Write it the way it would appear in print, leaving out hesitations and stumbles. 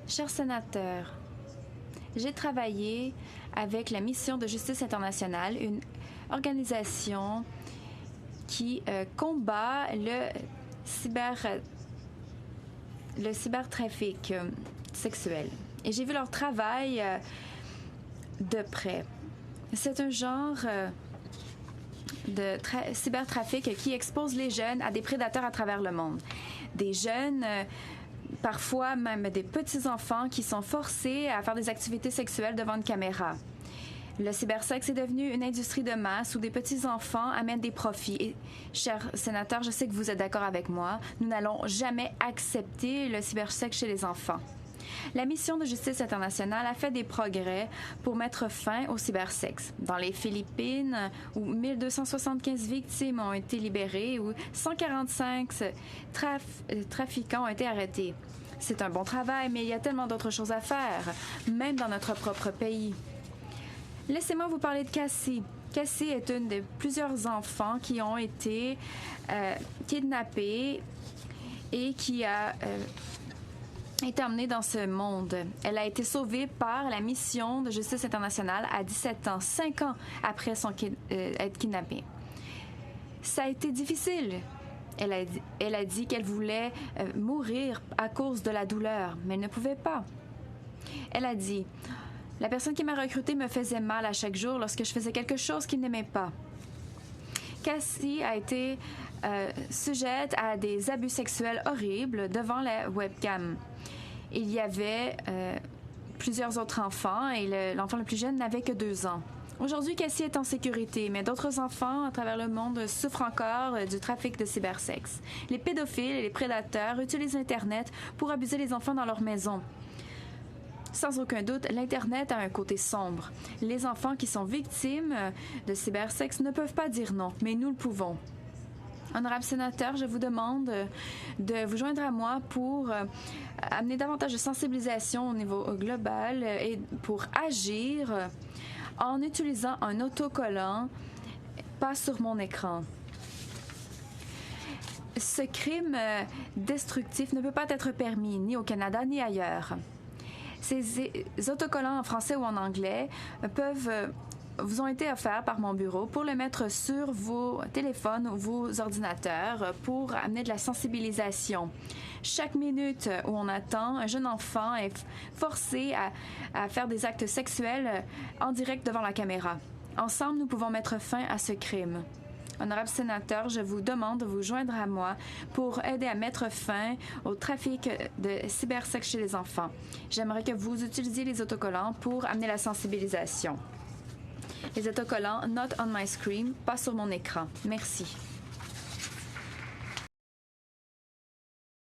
Chers sénateurs, j'ai travaillé avec la Mission de justice internationale, une organisation qui combat le cybertrafic sexuel. Et j'ai vu leur travail de près. C'est un genre de cybertrafic qui expose les jeunes à des prédateurs à travers le monde. Des jeunes, parfois même des petits-enfants qui sont forcés à faire des activités sexuelles devant une caméra. Le cybersexe est devenu une industrie de masse où des petits-enfants amènent des profits. Et, chers sénateurs, je sais que vous êtes d'accord avec moi, nous n'allons jamais accepter le cybersexe chez les enfants. La Mission de justice internationale a fait des progrès pour mettre fin au cybersexe. Dans les Philippines, où 1275 victimes ont été libérées, où 145 trafiquants ont été arrêtés. C'est un bon travail, mais il y a tellement d'autres choses à faire, même dans notre propre pays. Laissez-moi vous parler de Cassie. Cassie est une de plusieurs enfants qui ont été kidnappés et qui a été emmenée dans ce monde. Elle a été sauvée par la Mission de justice internationale à 17 ans, 5 ans après son être kidnappée. Ça a été difficile. Elle a dit qu'elle voulait mourir à cause de la douleur, mais elle ne pouvait pas. Elle a dit: la personne qui m'a recrutée me faisait mal à chaque jour lorsque je faisais quelque chose qu'il n'aimait pas. Cassie a été sujette à des abus sexuels horribles devant la webcam. Il y avait plusieurs autres enfants et l'enfant le plus jeune n'avait que 2 ans. Aujourd'hui, Cassie est en sécurité, mais d'autres enfants à travers le monde souffrent encore du trafic de cybersexe. Les pédophiles et les prédateurs utilisent Internet pour abuser les enfants dans leur maison. Sans aucun doute, l'Internet a un côté sombre. Les enfants qui sont victimes de cybersexe ne peuvent pas dire non, mais nous le pouvons. Honorable sénateur, je vous demande de vous joindre à moi pour amener davantage de sensibilisation au niveau global et pour agir en utilisant un autocollant pas sur mon écran. Ce crime destructif ne peut pas être permis ni au Canada ni ailleurs. Ces autocollants en français ou en anglais vous ont été offerts par mon bureau pour le mettre sur vos téléphones ou vos ordinateurs pour amener de la sensibilisation. Chaque minute où on attend, un jeune enfant est forcé à faire des actes sexuels en direct devant la caméra. Ensemble, nous pouvons mettre fin à ce crime. Honorable sénateur, je vous demande de vous joindre à moi pour aider à mettre fin au trafic de cybersexe chez les enfants. J'aimerais que vous utilisiez les autocollants pour amener la sensibilisation. Les autocollants Not on my screen, pas sur mon écran. Merci.